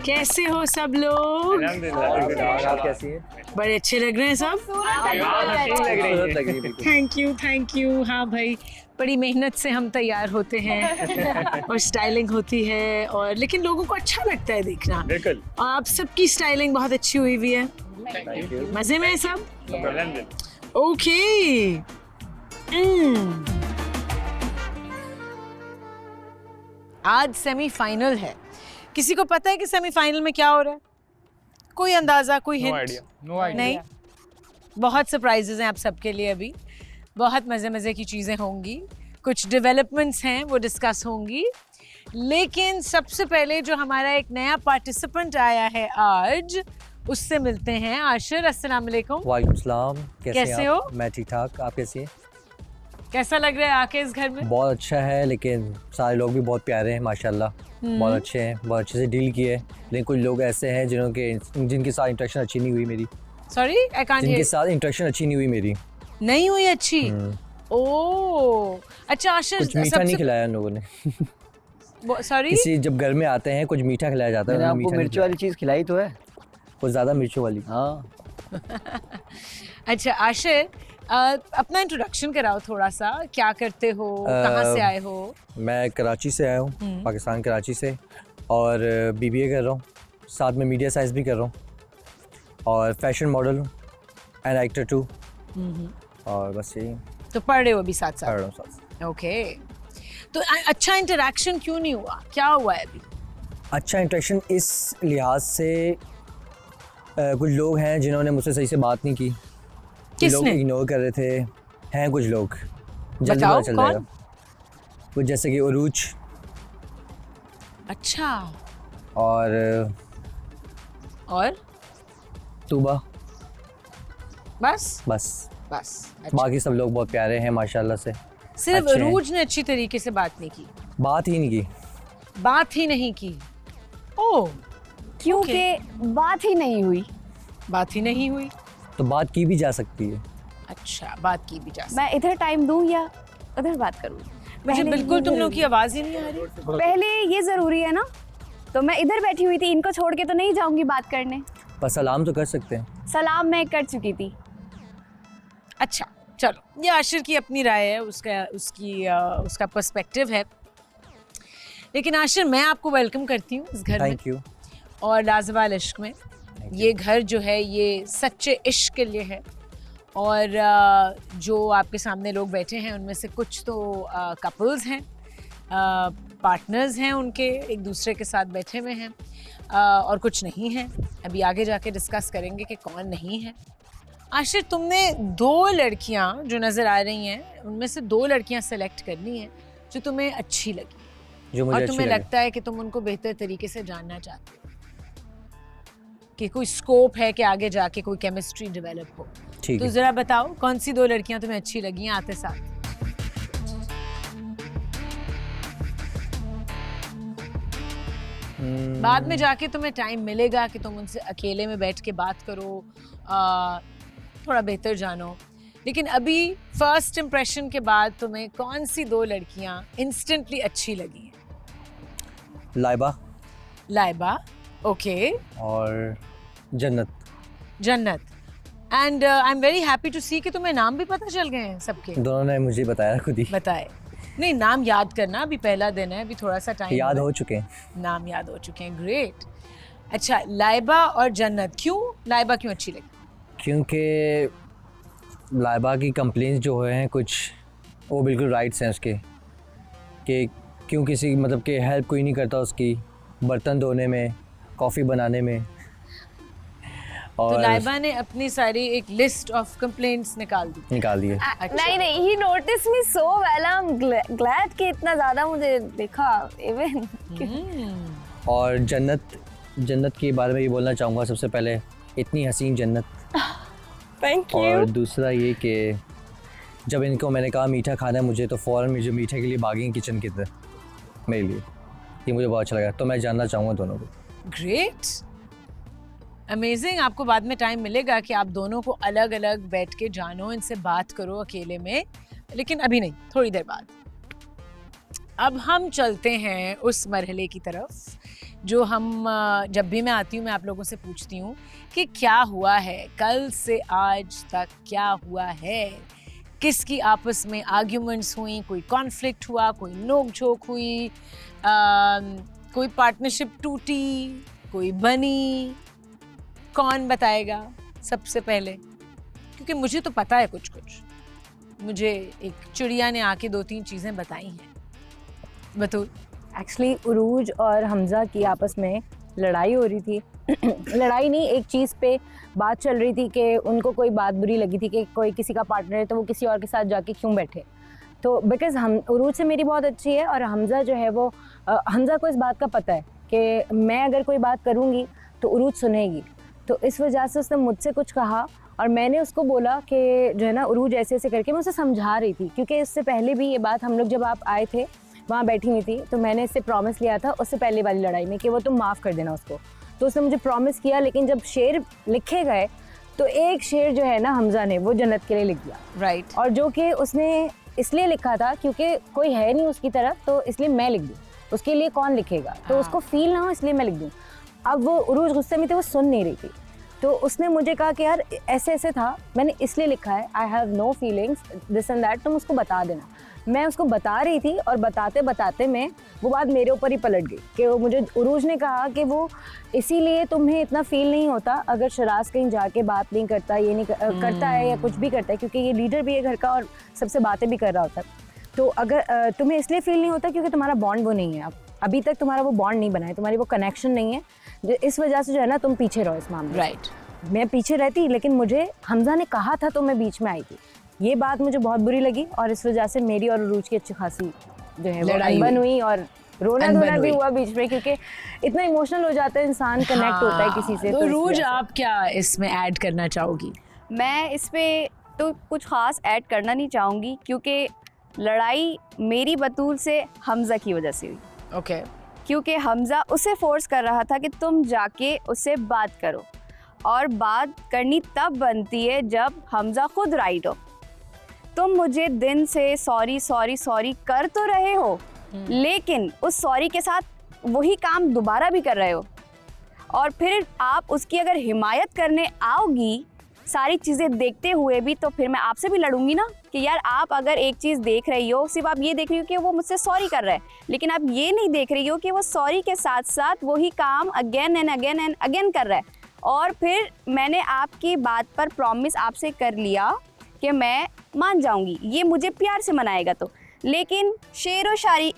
कैसे हो सब लोग? आप कैसी हैं? बड़े अच्छे लग रहे हैं सब। Thank you. हाँ भाई, बड़ी मेहनत से हम तैयार होते हैं और स्टाइलिंग होती है, और लेकिन लोगों को अच्छा लगता है देखना। बिल्कुल। और आप सबकी स्टाइलिंग बहुत अच्छी हुई हुई है। मजे में है सब? ओके। आज सेमीफाइनल है। किसी को पता है कि सेमीफाइनल में क्या हो रहा है? कोई अंदाजा, कोई हिंट? No idea. नहीं। बहुत सरप्राइजेज हैं आप सबके लिए अभी। बहुत मज़े की चीज़ें होंगी, कुछ डेवलपमेंट्स हैं वो डिस्कस होंगी। लेकिन सबसे पहले जो हमारा एक नया पार्टिसिपेंट आया है आज, उससे मिलते हैं। आशिर, अस्सलाम वालेकुम। वालेकुम सलाम। कैसे हैं हो? आप? मैं ठीक ठाक। आप कैसी हैं? कैसा लग रहा है आके इस घर में? बहुत अच्छा है, लेकिन सारे लोग भी बहुत प्यारे हैं माशाल्लाह। बहुत अच्छे हैं, बहुत अच्छे से डील किए। लेकिन कुछ लोग ऐसे हैं जिनके साथ इंटरेक्शन अच्छी नहीं हुई मेरी। सॉरी, आई कांट जिनके हियर। साथ इंटरेक्शन अच्छी नहीं हुई मेरी। नहीं हुई अच्छी? ओह अच्छा। आशिर, कुछ मीठा नहीं खिलाया उन लोगों ने। सॉरी, किसी जब घर में आते हैं कुछ मीठा खिलाया जाता है। मैंने आपको मीठा नहीं मिर्च वाली चीज़ खिलाई तो है। खिलाया। कुछ ज़्यादा मिर्चों वाली। हाँ। अच्छा आशिर, अपना इंट्रोडक्शन कराओ थोड़ा सा। क्या करते हो, कहाँ से आए हो? मैं कराची से आया हूँ, पाकिस्तान कराची से, और BBA कर रहा हूँ, साथ में मीडिया साइंस भी कर रहा हूँ, और फैशन मॉडल हूँ एंड एक्टर टू। और बस यही तो पढ़ रहे हो अभी साथ पढ़ साथ? रहा हूँ साथ। ओके। तो अच्छा इंटरेक्शन क्यों नहीं हुआ? क्या हुआ है अभी? अच्छा इंटरेक्शन इस लिहाज से कुछ लोग हैं जिन्होंने मुझसे सही से बात नहीं की। कुछ लोग किसने? इग्नोर कर रहे थे। हैं कुछ लोग, जल्दी बताओ, पता चल कौन? जाएगा। कुछ जैसे कि उरूज अच्छा। और तूबा। बस बस अच्छा। बाकी सब लोग बहुत प्यारे हैं माशाल्लाह से। सिर्फ अच्छे हैं। अरूज ने अच्छी तरीके से बात नहीं की? बात ही नहीं की। बात ही नहीं की? ओह, क्योंकि बात ही नहीं हुई। बात ही नहीं हुई। तो बात की भी जा सकती है। अच्छा, बात की भी जा सकती। मैं इधर टाइम दूं या उधर बात करूं? मुझे पहले बिल्कुल ये तुम लोग जरूरी- की आवाज ही नहीं आ रही। पहले ये जरूरी है ना, तो मैं इधर बैठी हुई थी, इनको छोड़ के तो नहीं जाऊंगी बात करने। पर सलाम तो कर सकते हैं। सलाम मैं कर चुकी थी। अच्छा चलो, ये आशिर की अपनी राय है, उसका पर्सपेक्टिव है। लेकिन आशिर, मैं आपको वेलकम करती हूँ इस घर में थैंक यू। और लाजवाल इश्क में। ये घर जो है ये सच्चे इश्क के लिए है। और जो आपके सामने लोग बैठे हैं उनमें से कुछ तो कपल्स हैं, पार्टनर्स हैं, उनके एक दूसरे के साथ बैठे हुए हैं, और कुछ नहीं हैं। अभी आगे जाके डिस्कस करेंगे कि कौन नहीं है। आशिर, तुमने 2 लड़कियां जो नज़र आ रही हैं उनमें से 2 लड़कियां सेलेक्ट करनी है जो तुम्हें अच्छी लगी, जो मुझे और अच्छी तुम्हें लगे। लगता है कि तुम उनको बेहतर तरीके से जानना चाहते हो, कि कोई स्कोप है कि आगे जाके कोई केमिस्ट्री डेवलप हो। ठीक तो है। जरा बताओ कौन सी 2 लड़कियां तुम्हें अच्छी लगी हैं आते साथ? बाद में जाके तुम्हें टाइम मिलेगा कि तुम उनसे अकेले में बैठ के बात करो, थोड़ा बेहतर जानो। लेकिन अभी फर्स्ट इम्प्रेशन के बाद तुम्हें कौन सी 2 लड़कियां इंस्टेंटली अच्छी लगी हैं? लाइबा लाइबा, ओके, और Jannat. Jannat. And I am very happy to see कि तुम्हें नाम भी पता चल गए हैं सबके। दोनों ने मुझे बताया खुद ही। बताए नहीं, नाम याद करना, अभी पहला दिन है, अभी थोड़ा सा टाइम याद हो चुके हैं। नाम याद हो चुके हैं। ग्रेट। अच्छा, लाइबा और जन्नत, क्यों लाइबा क्यों अच्छी लगी? क्योंकि लाइबा की कंप्लेंट्स जो हैं कुछ वो बिल्कुल राइट्स हैं उसके, कि क्यों किसी मतलब कि हेल्प कोई नहीं करता उसकी बर्तन धोने में, कॉफ़ी बनाने में। तो और लाइबा ने अपनी सारी एक लिस्ट ऑफ कंप्लेंट्स निकाल दी। निकाल दिए। नहीं, he notice me so well. I am glad कि इतना ज्यादा मुझे देखा इवन। और जन्नत के बारे में ये बोलना चाहूँगा सबसे पहले, इतनी हसीन जन्नत। थैंक और दूसरा ये कि जब इनको मैंने कहा मीठा खाना है मुझे, तो फ़ौरन मुझे मीठे के लिए भागी किचन की तरफ मेरे लिए। ये मुझे बहुत अच्छा लगा, तो मैं जानना चाहूँगा दोनों को। Great, amazing. आपको बाद में टाइम मिलेगा कि आप दोनों को अलग अलग बैठ के जानो, इनसे बात करो अकेले में, लेकिन अभी नहीं, थोड़ी देर बाद। अब हम चलते हैं उस मरहले की तरफ जो हम जब भी मैं आती हूँ मैं आप लोगों से पूछती हूँ कि क्या हुआ है, कल से आज तक क्या हुआ है, किसकी आपस में आर्ग्यूमेंट्स हुई, कोई कॉन्फ्लिक्ट हुआ, कोई नोक झोंक हुई, कोई पार्टनरशिप टूटी, कोई बनी, कौन बताएगा सबसे पहले? क्योंकि मुझे तो पता है कुछ कुछ, मुझे एक चिड़िया ने आके 2-3 चीज़ें बताई हैं। बतूल? एक्चुअली उरूज और हमज़ा की आपस में लड़ाई हो रही थी। लड़ाई नहीं, एक चीज़ पे बात चल रही थी कि उनको कोई बात बुरी लगी थी कि कोई किसी का पार्टनर है तो वो किसी और के साथ जाके क्यों बैठे। तो बिकॉज़ हम उरूज से मेरी बहुत अच्छी है और हमज़ा जो है वो हमज़ा को इस बात का पता है कि मैं अगर कोई बात करूँगी तो उरूज सुनेगी, तो इस वजह से उसने मुझसे कुछ कहा और मैंने उसको बोला कि जो है ना उरूज ऐसे ऐसे करके मैं उसे समझा रही थी, क्योंकि इससे पहले भी ये बात हम लोग जब आप आए थे वहाँ बैठी हुई थी तो मैंने इससे प्रॉमिस लिया था उससे पहले वाली लड़ाई में कि वो तुम माफ़ कर देना उसको। तो उसने मुझे प्रॉमिस किया, लेकिन जब शेर लिखे गए तो एक शेर जो है ना हमज़ा ने वो जन्नत के लिए लिख दिया। राइट। और जो कि उसने इसलिए लिखा था क्योंकि कोई है नहीं उसकी तरफ, तो इसलिए मैं लिख दूँ, उसके लिए कौन लिखेगा, तो उसको फील ना हो इसलिए मैं लिख दूँ। अब वो उरूज गुस्से में थी, वो सुन नहीं रही थी, तो उसने मुझे कहा कि यार ऐसे ऐसे था, मैंने इसलिए लिखा है, I have no feelings this and that, तुम उसको बता देना। मैं उसको बता रही थी और बताते बताते में वो बात मेरे ऊपर ही पलट गई कि वो मुझे उरूज ने कहा कि वो इसीलिए तुम्हें इतना फील नहीं होता अगर शराज कहीं जाके बात नहीं करता, ये नहीं करता है या कुछ भी करता है, क्योंकि ये लीडर भी है घर का और सबसे बातें भी कर रहा होता है। तो अगर तुम्हें इसलिए फील नहीं होता क्योंकि तुम्हारा बॉन्ड वो नहीं है, अभी तक तुम्हारा वो बॉन्ड नहीं बना है, तुम्हारी वो कनेक्शन नहीं है, इस वजह से जो है ना तुम पीछे रहो इस मामले। राइट। मैं पीछे रहती, लेकिन मुझे हमज़ा ने कहा था तो मैं बीच में आई थी। ये बात मुझे बहुत बुरी लगी और इस वजह से मेरी और उरूज की अच्छी खासी जो है वो अनबन हुई और रोना धोना भी हुआ बीच में, क्योंकि इतना इमोशनल हो जाता है इंसान, कनेक्ट होता है किसी से। तो उरूज आप क्या इसमें ऐड करना चाहोगी? मैं इस पे तो कुछ ख़ास ऐड करना नहीं चाहूँगी, क्योंकि लड़ाई मेरी बतूल से हमज़ा की वजह से हुई। ओके। क्योंकि हमज़ा उसे फोर्स कर रहा था कि तुम जाके उससे बात करो, और बात करनी तब बनती है जब हमज़ा खुद राइट हो। तुम मुझे दिन से सॉरी सॉरी सॉरी कर तो रहे हो, लेकिन उस सॉरी के साथ वही काम दोबारा भी कर रहे हो, और फिर आप उसकी अगर हिमायत करने आओगी सारी चीज़ें देखते हुए भी, तो फिर मैं आपसे भी लड़ूंगी ना कि यार आप अगर एक चीज़ देख रही हो, सिर्फ आप ये देख रही हो कि वो मुझसे सॉरी कर रहा है, लेकिन आप ये नहीं देख रही हो कि वो सॉरी के साथ साथ वही काम again and again and again कर रहा है। और फिर मैंने आपकी बात पर प्रॉमिस आपसे कर लिया कि मैं मान जाऊंगी, ये मुझे प्यार से मनाएगा तो, लेकिन शेर व शायरी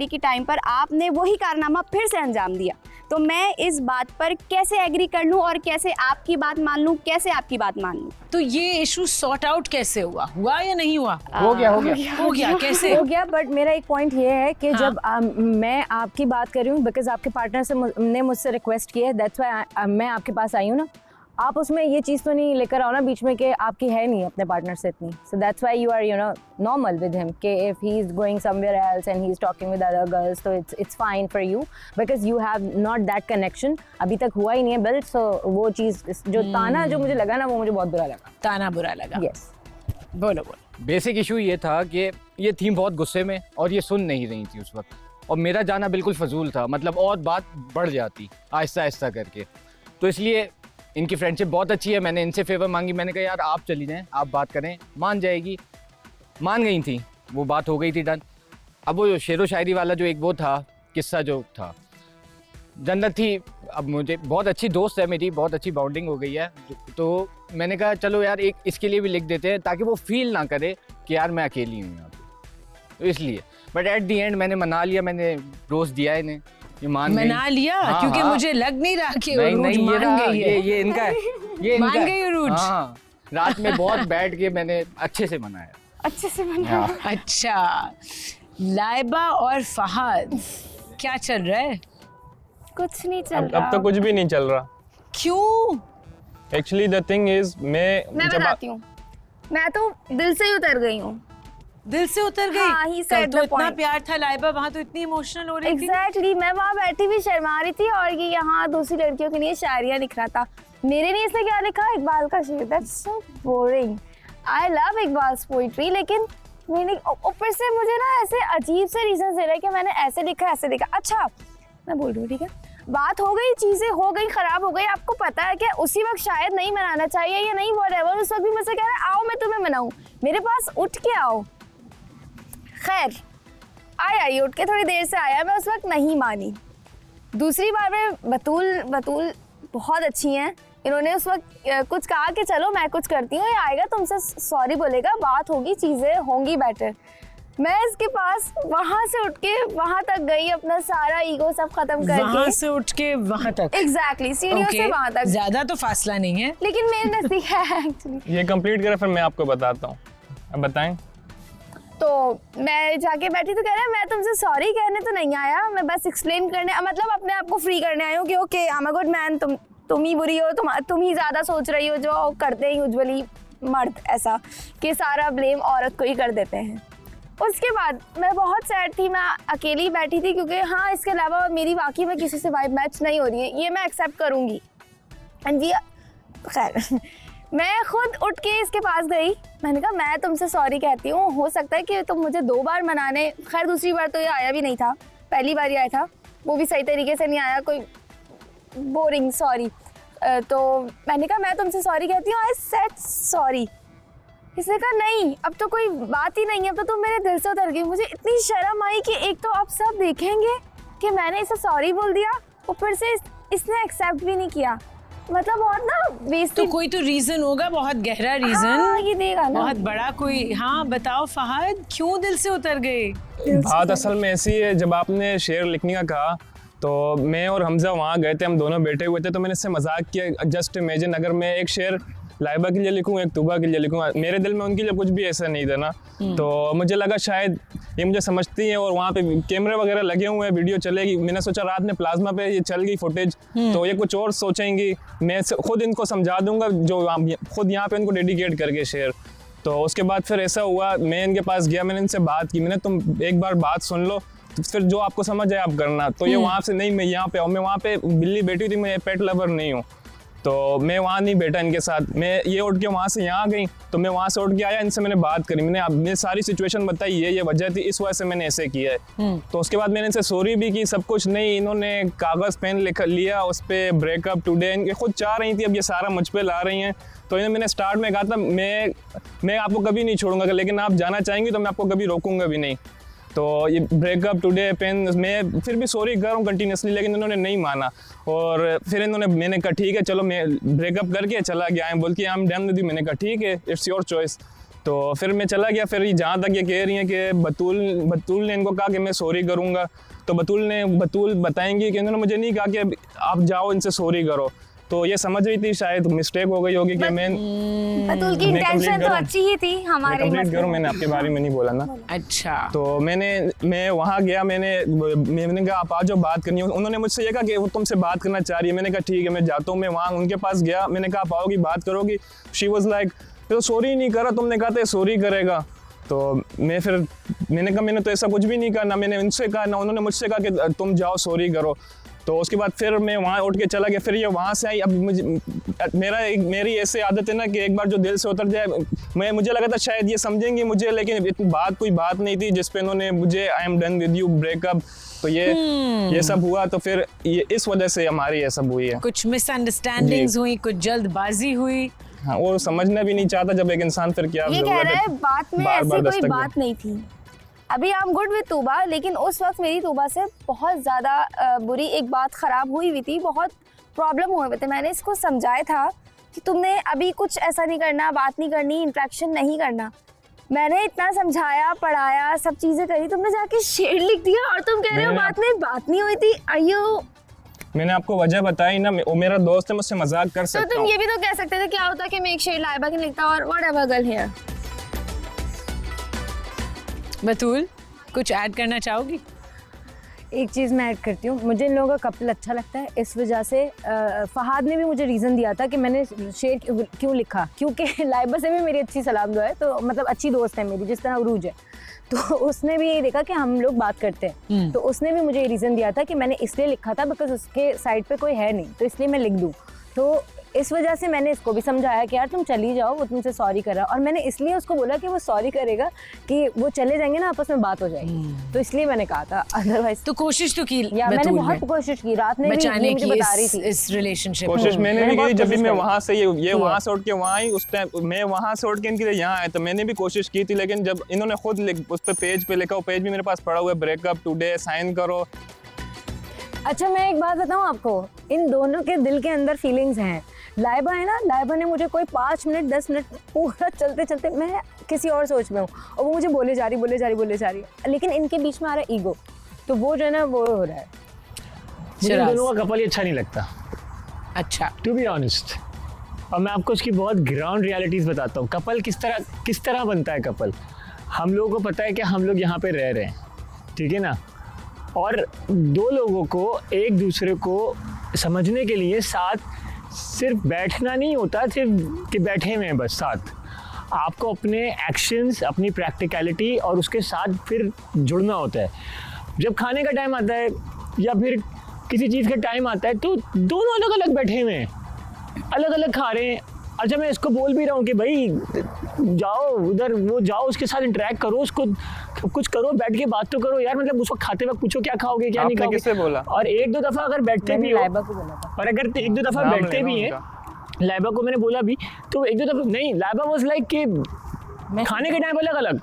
की टाइम पर आपने वही कारनामा फिर से अंजाम दिया। तो मैं इस बात पर कैसे एग्री कर लूं और कैसे आपकी बात मान लूं, कैसे आपकी बात मान लूं? तो ये इशू सॉर्ट आउट कैसे हुआ या नहीं हुआ? हो गया कैसे हो गया? बट मेरा एक पॉइंट ये है कि जब मैं आपकी बात कर रही हूँ, बिकॉज आपके पार्टनर से ने मुझसे रिक्वेस्ट की है, दैट्स व्हाई मैं आपके पास आई हूँ ना। आप उसमें ये चीज़ तो नहीं लेकर आओ ना बीच में कि आपकी है नहीं अपने पार्टनर से इतनी, so that's why you are normal with him कि if he is going somewhere else and he is talking with other girls, तो it's fine for you because you have not that connection, अभी तक हुआ ही नहीं है build. सो वो चीज़ जो ताना जो मुझे लगा ना, वो मुझे बहुत बुरा लगा। ताना बुरा लगा? यस। बोलो। बेसिक इशू ये था कि ये थी बहुत गुस्से में और ये सुन नहीं रही थी उस वक्त, और मेरा जाना बिल्कुल फजूल था, मतलब और बात बढ़ जाती आहिस्ता आहिस्ता करके। तो इसलिए इनकी फ्रेंडशिप बहुत अच्छी है, मैंने इनसे फेवर मांगी, मैंने कहा यार आप चली जाएं, आप बात करें, मान जाएगी, मान गई थी, वो बात हो गई थी डन। अब वो शेरो शायरी वाला जो एक वो था किस्सा जो था, जन्नत थी, अब मुझे बहुत अच्छी दोस्त है मेरी, बहुत अच्छी बाउंडिंग हो गई है, तो मैंने कहा चलो यार एक इसके लिए भी लिख देते हैं ताकि वो फील ना करे कि यार मैं अकेली हूँ यहाँ पे, तो इसलिए। बट एट दी एंड मैंने मना लिया, मैंने रोज़ दिया इन्हें, ये मना लिया। हाँ, क्योंकि हाँ। मुझे लग नहीं रहा कि नहीं, उरूज नहीं, मान गई है। ये इनका है, ये मान इनका गई उरूज? हाँ, रात में बहुत बैठ के मैंने अच्छे से मनाया। अच्छे से मनाया। अच्छा, लाइबा और फहद क्या चल रहा है? कुछ नहीं चल रहा। अब तो कुछ भी नहीं चल रहा। क्यों? एक्चुअली द थिंग इज मैं बताती हूँ, मैं तो दिल से ही उतर गई हूँ। दिल से उतर गई? हाँ, he said कल तो the इतना point. प्यार था लाइबा, वहाँ तो इतनी इमोशनल हो रही थी। एग्जैक्टली, मैं वहाँ बैठी भी शर्मा रही थी और ये यहाँ दूसरी लड़कियों के लिए शायरियाँ लिख रहा था। मेरे लिए इसने क्या लिखा? इकबाल का शेर। That's so boring. I love Iqbal's poetry, लेकिन मीनिंग, ऊपर से मुझे ना ऐसे अजीब से रीजन दे रहा है कि मैंने ऐसे लिखा ऐसे लिखा। अच्छा मैं बोल रही हूँ ठीक है, बात हो गई, चीज़ें हो गई, ख़राब हो गई, आपको पता है कि उसी वक्त शायद नहीं मनाना चाहिए या नहीं, व्हाटएवर, उस वक्त भी मुझसे कह रहा है आओ मैं तुम्हें मनाऊँ, मेरे पास उठ के आओ। खैर आई उठ के थोड़ी देर से आया, मैं उस वक्त नहीं मानी। दूसरी बार में बतूल बहुत अच्छी हैं, इन्होंने उस वक्त कुछ कहा कि चलो मैं कुछ करती हूँ, ये आएगा तुमसे सॉरी बोलेगा, बात होगी, चीज़ें होंगी बेटर। मैं इसके पास वहाँ से उठ के वहाँ तक गई, अपना सारा ईगो सब खत्म करके। वहाँ से उठ के वहाँ तक? एग्जैक्टली, सीढ़ियों से वहाँ तक। ज्यादा तो फासला नहीं है, लेकिन मेरे नजदीक है एक्चुअली। ये कंप्लीट करें फिर मैं आपको बताता हूँ, अब बताएं। तो मैं जाके बैठी तो कह रहा है मैं तुमसे सॉरी कहने तो नहीं आया, मैं बस एक्सप्लेन करने, मतलब अपने आप को फ्री करने आई हूँ कि okay I am a good man, तुम ही बुरी हो, तुम ही ज़्यादा सोच रही हो, जो करते हैं यूजुअली मर्द ऐसा कि सारा ब्लेम औरत को ही कर देते हैं। उसके बाद मैं बहुत सैड थी, मैं अकेली बैठी थी क्योंकि हाँ इसके अलावा मेरी वाकई में किसी से वाइब मैच नहीं हो रही है, ये मैं एक्सेप्ट करूँगी। एंड जी खैर मैं खुद उठ के इसके पास गई, मैंने कहा मैं तुमसे सॉरी कहती हूँ, हो सकता है कि तुम मुझे 2 बार मनाने, खैर दूसरी बार तो ये आया भी नहीं था, पहली बार ही आया था, वो भी सही तरीके से नहीं आया, कोई बोरिंग सॉरी। तो मैंने कहा मैं तुमसे सॉरी कहती हूँ, आई सेड सॉरी। इसने कहा नहीं अब तो कोई बात ही नहीं है, अब तो तुम मेरे दिल से उतर गई। मुझे इतनी शर्म आई कि एक तो आप सब देखेंगे कि मैंने इसे सॉरी बोल दिया, ऊपर से इसने एक्सेप्ट भी नहीं किया, मतलब बहुत ना बेइज्जती। तो कोई तो रीजन होगा, बहुत गहरा रीजन। हाँ, ये देगा ना बहुत बड़ा कोई। हाँ बताओ फहद, क्यों दिल से उतर गए? बात असल में ऐसी है, जब आपने शेर लिखने का कहा तो मैं और हमजा वहाँ गए थे, हम दोनों बैठे हुए थे, तो मैंने इससे मजाक किया, जस्ट इमेजिन अगर मैं एक शेर लाइबा के लिए लिखूँ, एक तुबा के लिए लिखूँ, मेरे दिल में उनके लिए कुछ भी ऐसा नहीं था ना, तो मुझे लगा शायद ये मुझे समझती हैं, और वहाँ पे कैमरे वगैरह लगे हुए हैं, वीडियो चलेगी, मैंने सोचा रात में प्लाज्मा पे ये चल गई फुटेज तो ये कुछ और सोचेंगी, मैं खुद इनको समझा दूंगा, जो खुद यहाँ पे उनको डेडिकेट करके शेर। तो उसके बाद फिर ऐसा हुआ, मैं इनके पास गया, मैंने इनसे बात की, मैंने तुम एक बार बात सुन लो, तो फिर जो आपको समझ आए आप करना। तो ये वहाँ से नहीं, मैं यहाँ पे आऊँ, मैं वहाँ पे बिल्ली बैठी थी, मैं पेट लवर नहीं हूँ, तो मैं वहाँ नहीं बैठा इनके साथ, मैं ये उठ के वहाँ से यहाँ गई, तो मैं वहाँ से उठ के आया, इनसे मैंने बात करी, मैंने सारी सिचुएशन बताई, ये वजह थी, इस वजह से मैंने ऐसे किया है। तो उसके बाद मैंने इनसे सॉरी भी की, सब कुछ नहीं, इन्होंने कागज़ पेन लिया, उस पर ब्रेकअप टुडे, इनके खुद चाह रही थी, अब ये सारा मुझ पर ला रही हैं। तो इन्हें मैंने स्टार्ट में कहा था मैं आपको कभी नहीं छोड़ूंगा, लेकिन आप जाना चाहेंगी तो मैं आपको कभी रोकूंगा भी नहीं। तो ये ब्रेकअप टुडे पेन, मैं फिर भी सॉरी कर रहा हूँ कंटिन्यूसली, लेकिन इन्होंने नहीं माना, और फिर मैंने कहा ठीक है चलो, मैं ब्रेकअप करके चला गया, आई बोल के I am done with you, मैंने कहा ठीक है इट्स योर चॉइस। तो फिर मैं चला गया, फिर जहाँ तक ये कह रही हैं कि बतूल ने इनको कहा कि मैं सॉरी करूँगा, तो बतूल बताएंगी कि इन्होंने मुझे नहीं कहा कि आप जाओ इनसे सॉरी करो, तो ये समझ रही थी शायद मिस्टेक हो गई होगी कि बतूल की इंटेंशन तो अच्छी ही थी हमारे, कंप्लीट करूँ, मैंने आपके बारे में नहीं बोला ना। अच्छा। तो मैं वहाँ गया, मैंने कहा आप आ जाओ बात करनी है, उन्होंने मुझसे ये कहा कि वो तुमसे बात करना चाह रही है, मैंने कहा ठीक है मैं जाता हूँ, मैं वहाँ उनके पास गया, मैंने कहा आप आओगी बात करोगी, शी वाज लाइक तो सॉरी नहीं करा, तुमने कहा था सॉरी करेगा। तो मैंने कहा मैंने तो ऐसा कुछ भी नहीं कहा, ना मैंने उनसे कहा ना उन्होंने मुझसे कहा कि तुम जाओ सॉरी करो। तो उसके बाद फिर मैं वहाँ उठ के चला गया, फिर ये वहाँ से आई। अब मेरी ऐसी आदत है ना कि एक बार जो दिल से उतर जाए, मुझे लगा था शायद ये समझेंगी मुझे, लेकिन इतनी कोई बात नहीं थी जिस पे इन्होंने मुझे I am done with you breakup, तो ये सब हुआ, तो फिर ये इस वजह से हमारी ये सब हुई है। कुछ मिसअंडरस्टैंडिंग्स हुई, कुछ जल्दबाजी हुई। हाँ, वो समझना भी नहीं चाहता जब एक इंसान फिर क्या ये कह रहा है बात में ऐसी कोई बात नहीं थी। अभी I am good with Tooba, लेकिन उस वक्त मेरी तूबा से बहुत ज़्यादा बुरी एक बात ख़राब हुई हुई थी, बहुत प्रॉब्लम हुए हुए थे। मैंने इसको समझाया था कि तुमने अभी कुछ ऐसा नहीं करना, बात नहीं करनी, इंट्रैक्शन नहीं करना। मैंने इतना समझाया, पढ़ाया, सब चीज़ें करी, तुमने जाके शेर लिख दिया और तुम कह रहे हो बात में बात नहीं हुई थी। आयो, मैंने आपको वजह बताई ना, वो मेरा दोस्त है, मुझसे मजाक कर सकता हूं। तो तुम ये भी तो कह सकते थे क्या होता कि मैं एक शेर लाइबा के लिखता और व्हाटएवर गर्ल हियर। बतूल कुछ ऐड करना चाहोगी? एक चीज़ मैं ऐड करती हूँ, मुझे इन लोगों का कपल अच्छा लगता है, इस वजह से फहाद ने भी मुझे रीज़न दिया था कि मैंने शेर क्यों लिखा, क्योंकि लाइबा से भी मेरी अच्छी सलाम दुआ है, तो मतलब अच्छी दोस्त है मेरी, जिस तरह उरूज है, तो उसने भी ये देखा कि हम लोग बात करते हैं, तो उसने भी मुझे ये रीज़न दिया था कि मैंने इसलिए लिखा था बिकॉज उसके साइड पे कोई है नहीं, तो इसलिए मैं लिख दूँ। तो इस वजह से मैंने इसको भी समझाया कि यार तुम चली जाओ, वो तुमसे सॉरी कर रहा, और मैंने इसलिए उसको बोला कि वो सॉरी करेगा कि वो चले जाएंगे ना, आपस में बात हो जाएगी, तो इसलिए मैंने कहा था। अदरवाइज तो कोशिश तो की मैंने बतूल बहुत ने कोशिश की, रात में भी बचाने ये मुझे की बता रही थी। इस रिलेशनशिप कोशिश मैंने भी की, जब भी मैं वहाँ से ये वहाँ है। से उठ के वहाँ आई, उस टाइम मैं वहाँ से उठ के इनके लिए यहाँ आया, तो मैंने भी कोशिश की थी, लेकिन जब इन्होंने खुद उस पे पेज पे लिखा, वो पेज भी मेरे पास पड़ा हुआ है, ब्रेकअप टुडे, साइन करो। अच्छा मैं एक बात बताऊं आपको, इन दोनों के दिल के अंदर फीलिंग्स हैं। लाइबा है ना, लाइबा ने मुझे कोई 5 मिनट 10 मिनट पूरा चलते चलते मैं किसी और सोच में हूँ और वो मुझे बोले जा रही, लेकिन इनके बीच में आ रहा है ईगो, तो वो जो है ना वो हो रहा है। मुझे इन दोनों का कपल ही अच्छा नहीं लगता, अच्छा टू बी ऑनेस्ट। और मैं आपको उसकी बहुत ग्राउंड रियलिटीज़ बताता हूँ। कपल किस तरह बनता है कपल। हम लोगों को पता है कि हम लोग यहाँ पे रह रहे हैं, ठीक है ना, और दो लोगों को एक दूसरे को समझने के लिए साथ सिर्फ बैठना नहीं होता, सिर्फ कि बैठे हुए हैं बस साथ। आपको अपने एक्शंस, अपनी प्रैक्टिकलिटी और उसके साथ फिर जुड़ना होता है। जब खाने का टाइम आता है या फिर किसी चीज़ का टाइम आता है तो दोनों अलग अलग बैठे हुए हैं, अलग अलग खा रहे हैं। अच्छा मैं इसको बोल भी रहा हूँ कि भाई जाओ उधर, वो जाओ उसके साथ इंटरेक्ट करो, उसको कुछ करो, बैठ के बात तो करो यार। मतलब उसको खाते वक्त पूछो क्या खाओगे क्या नहीं खाओगे। किससे बोला? और एक दो दफ़ा अगर बैठते भी हो, लाइबा को बोला था, और अगर एक दो दफ़ा बैठते भी हैं, लाइबा को मैंने बोला भी, तो एक दो दफ़ा नहीं, लाइबा वाज लाइक कि खाने के टाइम अलग अलग,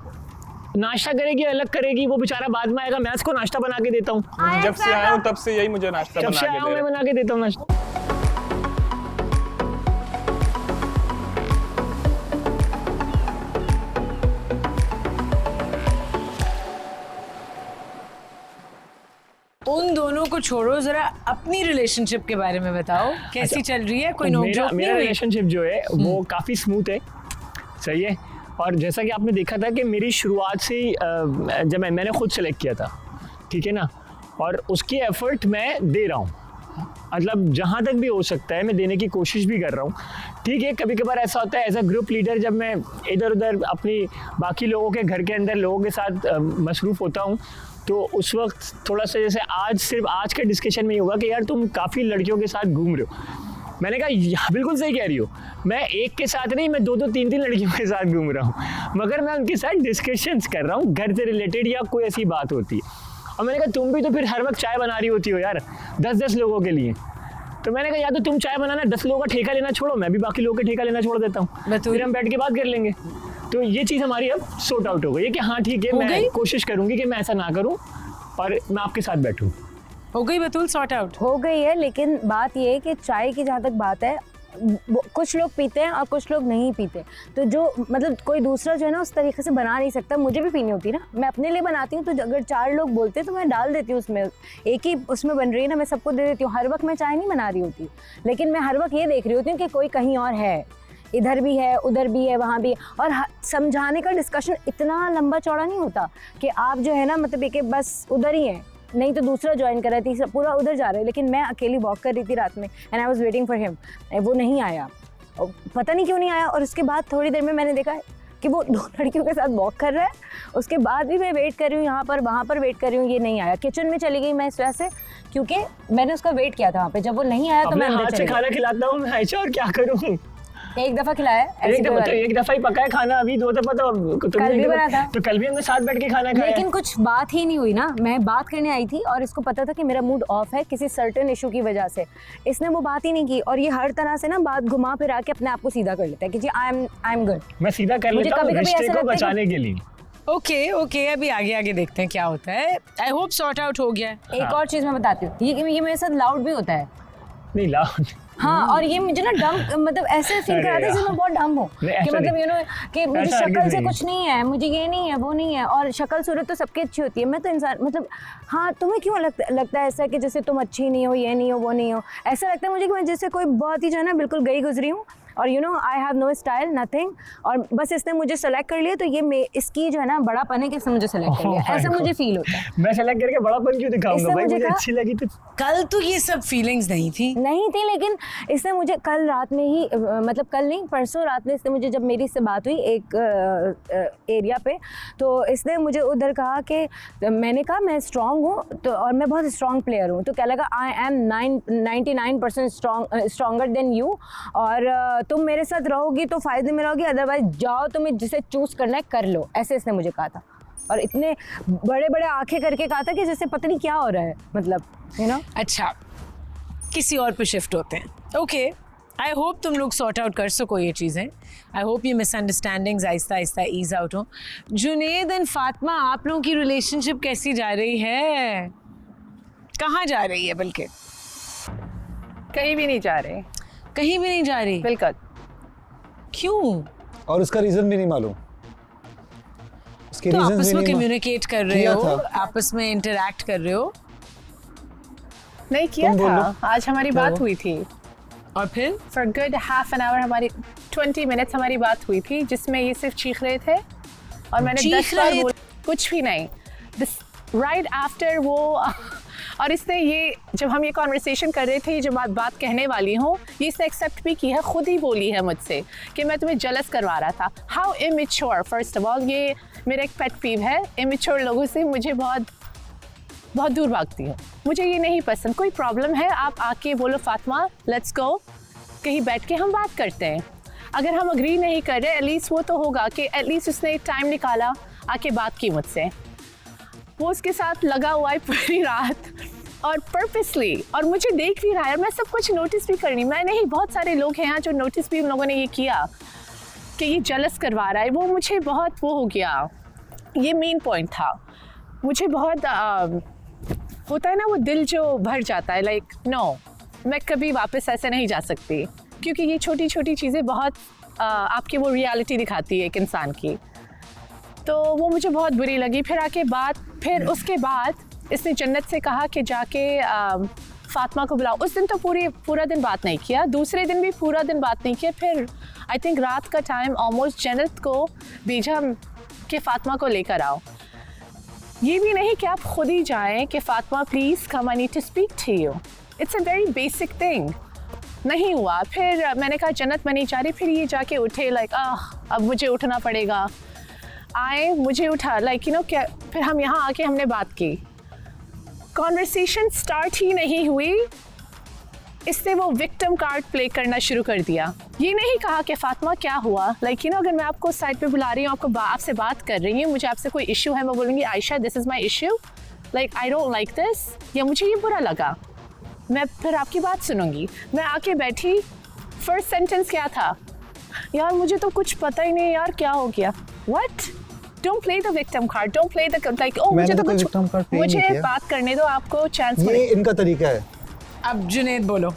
नाश्ता करेगी अलग करेगी, वो बेचारा बाद में आएगा, मैं उसको नाश्ता बना के देता हूँ। जब से आया हूँ तब से यही मुझे नाश्ता जब से आया हूँ मैं बना के देता हूँ नाश्ता। उन दोनों को छोड़ो, जरा अपनी रिलेशनशिप के बारे में बताओ, कैसी चल रही है? कोई नोक-झोंक नहीं मेरा हुई? रिलेशनशिप जो है वो काफ़ी स्मूथ है, सही है। और जैसा कि आपने देखा था कि मेरी शुरुआत से ही जब मैंने खुद सेलेक्ट किया था, ठीक है ना, और उसकी एफर्ट मैं दे रहा हूँ, मतलब जहाँ तक भी हो सकता है मैं देने की कोशिश भी कर रहा हूँ। ठीक है, कभी कभार ऐसा होता है एज अ ग्रुप लीडर, जब मैं इधर उधर अपनी बाकी लोगों के घर के अंदर लोगों के साथ मसरूफ़ होता हूँ, तो उस वक्त थोड़ा सा जैसे सिर्फ आज के डिस्कशन में ही होगा कि यार तुम काफ़ी लड़कियों के साथ घूम रहे हो। मैंने कहा बिल्कुल सही कह रही हो, मैं एक के साथ नहीं, मैं 2-2 3-3 लड़कियों के साथ घूम रहा हूँ, मगर मैं उनके साथ डिस्कशंस कर रहा हूँ घर से रिलेटेड या कोई ऐसी बात होती है। और मैंने कहा तुम भी तो फिर हर वक्त चाय बना रही होती हो यार 10-10 लोगों के लिए। तो मैंने कहा या तो तुम चाय बनाना, 10 लोगों का ठेका लेना छोड़ो, मैं भी बाकी लोगों का ठेका लेना छोड़ देता हूँ, फिर हम बैठ के बात कर लेंगे। तो ये चीज़ हमारी अब सॉर्ट आउट हो गई है कि हाँ ठीक है, मैं कोशिश करूँगी कि मैं ऐसा ना करूँ और मैं आपके साथ बैठूँ। हो गई बतूल सॉर्ट आउट? हो गई है, लेकिन बात ये है कि चाय की जहाँ तक बात है, कुछ लोग पीते हैं और कुछ लोग नहीं पीते, तो जो मतलब कोई दूसरा जो है ना उस तरीके से बना नहीं सकता। मुझे भी पीनी होती है ना, मैं अपने लिए बनाती हूँ, तो अगर 4 लोग बोलते हैं तो मैं डाल देती हूँ उसमें, एक ही उसमें बन रही है ना, मैं सबको दे देती हूँ। हर वक्त मैं चाय नहीं बना रही होती, लेकिन मैं हर वक्त ये देख रही होती हूँ कि कोई कहीं और है, इधर भी है, उधर भी है, वहाँ भी है। और समझाने का डिस्कशन इतना लंबा चौड़ा नहीं होता कि आप जो है ना मतलब एक बस उधर ही है, नहीं तो दूसरा ज्वाइन कर रही थी, पूरा उधर जा रहे हैं। लेकिन मैं अकेली वॉक कर रही थी रात में and I was waiting for him, वो नहीं आया, पता नहीं क्यों नहीं आया। और उसके बाद थोड़ी देर में मैंने देखा कि वो 2 लड़कियों के साथ वॉक कर रहा है, उसके बाद भी मैं वेट कर रही हूँ, यहाँ पर वहाँ पर वेट कर रही हूँ, ये नहीं आया। किचन में चली गई मैं इस वजह से क्योंकि मैंने उसका वेट किया था वहाँ पे, जब वो नहीं आया तो मैं अंदर चली गई। खाना खिलाता हूँ मैं ऐसा, और क्या करूँ, एक दफ़ा खिलाया, एक दफ़ा ही पका है खाना, अभी 2 दफ़ा तो कल भी बना था, तो कल भी हमने साथ बैठ के खाना खाया। लेकिन कुछ बात ही नहीं हुई ना। मैं बात करने आई थी और इसको पता था कि मेरा मूड ऑफ है किसी सर्टेन इशू की वजह से, इसने वो बात ही नहीं की। और ये हर तरह से ना बात घुमा फिरा के अपने आप को सीधा कर लेता है कि जी आई एम गुड। मैं सीधा कर लेता हूँ रिश्ते को बचाने के लिए। ओके, अभी आगे देखते हैं क्या होता है। आई होप सॉर्ट आउट हो गया है। एक और चीज़ मैं बताती हूँ, ये मेरे साथ लाउड भी होता है। नहीं लाउड, हाँ, और ये मुझे ना डम मतलब ऐसे फील कराता है जैसे मैं बहुत डम हूँ कि मतलब यू नो कि मुझे शक्ल से कुछ नहीं है, मुझे ये नहीं है वो नहीं है। और शक्ल सूरत तो सबकी अच्छी होती है, मैं तो इंसान मतलब हाँ, तुम्हें क्यों लगता है ऐसा कि जैसे तुम अच्छी नहीं हो, ये नहीं हो, वो नहीं हो? ऐसा लगता है मुझे कि मैं जैसे कोई बहुत ही जो है ना बिल्कुल गई गुजरी हूँ और you know I have no style nothing, और बस इसने मुझे सेलेक्ट कर लिया, तो ये इसकी जो है ना बड़ापन है कि इसने मुझे सेलेक्ट कर लिया, ऐसा मुझे फील होता है। मैं सेलेक्ट करके बड़ापन क्यों दिखाऊंगा भाई, मुझे कहा, अच्छी लगी तो। कल तो ये सब फीलिंग्स नहीं थी लेकिन इसने मुझे कल रात में ही मतलब कल नहीं परसों रात में इसने मुझे, जब मेरी इससे बात हुई एक एरिया पे, तो इसने मुझे उधर कहा कि मैंने कहा मैं स्ट्रांग हूँ तो, और मैं बहुत स्ट्रांग प्लेयर हूँ, तो क्या लगा I am 99% stronger than you, और तुम मेरे साथ रहोगी तो फ़ायदे में रहोगी, अदरवाइज जाओ तुम्हें जिसे चूज़ करना है कर लो, ऐसे इसने मुझे कहा था। और इतने बड़े बड़े आंखें करके कहा था कि जैसे पता नहीं क्या हो रहा है, मतलब यू नो। अच्छा, किसी और पे शिफ्ट होते हैं। ओके, आई होप तुम लोग सॉर्ट आउट कर सको ये चीज़ें। आई होप ये misunderstandings Aahista Aahista ease out हो। जुनेद एंड फातिमा, आप लोगों की रिलेशनशिप कैसी जा रही है? कहाँ जा रही है? बल्कि कहीं भी नहीं जा रहे। कहीं भी नहीं जा रही? बिल्कुल। क्यों? और उसका रीजन भी नहीं मालूम। तो आपस में कम्युनिकेट कर रहे हो, आपस में इंटरैक्ट कर रहे हो? नहीं किया था, आज हमारी बात हुई थी। और फिर for good half an hour, हमारी 20 मिनट्स हमारी बात हुई थी, जिसमें ये सिर्फ चीख रहे थे और मैंने 10 बार बोला कुछ भी नहीं। राइट आफ्टर वो और इसने ये, जब हम ये कॉन्वर्सेशन कर रहे थे, जो बात कहने वाली हूँ, ये इसने एक्सेप्ट भी की है, खुद ही बोली है मुझसे कि मैं तुम्हें जेलस करवा रहा था। How immature, first of all ये मेरा एक पेट पीव है, इमेच्योर लोगों से मुझे बहुत दूर भागती हूँ, मुझे ये नहीं पसंद। कोई प्रॉब्लम है आप आके बोलो फातिमा लेट्स गो, कहीं बैठ के हम बात करते हैं। अगर हम अग्री नहीं कर रहे, एटलीस्ट वो तो होगा कि एटलीस्ट उसने टाइम निकाला, आके बात की मुझसे। वो उसके साथ लगा हुआ है पूरी रात और पर्पसली, और मुझे देख भी रहा है, मैं सब कुछ नोटिस भी कर रही। मैं नहीं, बहुत सारे लोग हैं यहाँ जो नोटिस भी उन लोगों ने ये किया कि ये जेलस करवा रहा है। वो मुझे बहुत वो हो गया, ये मेन पॉइंट था। मुझे बहुत होता है ना वो दिल जो भर जाता है, लाइक नो मैं कभी वापस ऐसे नहीं जा सकती, क्योंकि ये छोटी छोटी चीज़ें बहुत आपकी वो रियलिटी दिखाती है एक इंसान की। तो वो मुझे बहुत बुरी लगी। फिर उसके बाद इसने जन्नत से कहा कि जाके फातिमा को बुलाओ। उस दिन तो पूरा दिन बात नहीं किया, दूसरे दिन भी पूरा दिन बात नहीं किया। फिर आई थिंक रात का टाइम ऑलमोस्ट जन्नत को भेजा कि फातिमा को लेकर आओ। ये भी नहीं कि आप खुद ही जाएं कि Fatima please come, I need to speak to you. It's a very basic thing. नहीं हुआ। फिर मैंने कहा जन्नत मैं नहीं जा रही। फिर ये जाके उठे, लाइक अब मुझे उठना पड़ेगा। आए, मुझे उठा, लाइक यू नो क्या। फिर हम यहाँ आके हमने बात की, कॉन्वर्सेशन स्टार्ट ही नहीं हुई, इसने वो विक्टिम कार्ड प्ले करना शुरू कर दिया। ये नहीं कहा कि फातिमा क्या हुआ, लाइक यू नो अगर मैं आपको साइड पे बुला रही हूँ, आपसे बात कर रही हूँ, मुझे आपसे कोई इशू है, मैं बोलूँगी Ayesha this is my issue, like I don't like this, या मुझे ये बुरा लगा, मैं फिर आपकी बात सुनूंगी। मैं आके बैठी, फर्स्ट सेंटेंस क्या था, यार मुझे तो कुछ पता ही नहीं यार क्या हो गया। What? Don't play the victim card, don't play the like oh मुझे तो कुछ, मुझे बात करने दो, आपको चांस। ये इनका तरीका है। अब जुनेद बोलो।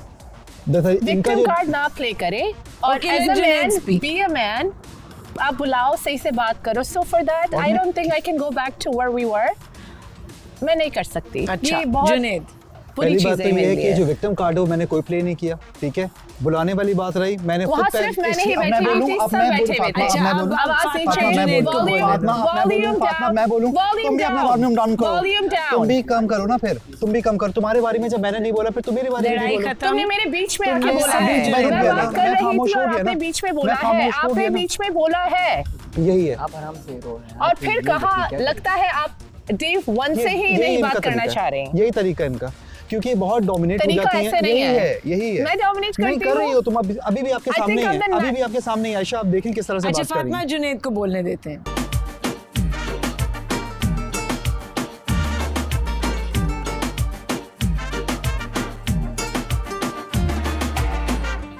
विक्टिम कार्ड ना प्ले करे और as a man be a man, आप बुलाओ, सही से बात करो। So for that I don't think I can go back to where we were. मैं नहीं कर सकती। अच्छा, ये बहुत जुनेद पहली बात तो ये है कि जो विक्टिम कार्ड है वो मैंने कोई प्ले नहीं किया, ठीक है। बुलाने वाली बात रही, मैंने खुद सिर्फ मैं नहीं बैठी हुई थी, सब बैठे हुए थे। अच्छा, अब आवाज नहीं चाहिए, वॉल्यूम डाउन, मैं बोलूं, तुम भी अपना वॉल्यूम डाउन करो, वॉल्यूम डाउन, तुम भी कम करो ना, फिर तुम भी कम करो। तुम्हारे बारे में जब मैंने नहीं बोला, फिर तुम मेरे बारे में नहीं बोलो। तुमने मेरे बीच में आके बोला है, मैं बात कर रही थी और आपने बीच में बोला है, आपने बीच में बोला है, यही है। आप आराम से रो रहे हैं और फिर कहा लगता है आप डे 1 से ही नहीं बात करना चाह रहे हैं। यही तरीका इनका, क्योंकि बहुत डोमिनेट हो जाती हैं। यही है। मैं डोमिनेट करती हूं। नहीं कर रही हो तुम, अभी भी आपके सामने है, अभी भी आपके सामने है। आयशा, आप देखें किस तरह से बात कर रही हैं। अच्छा, फातिमा जुनेद को बोलने देते हैं।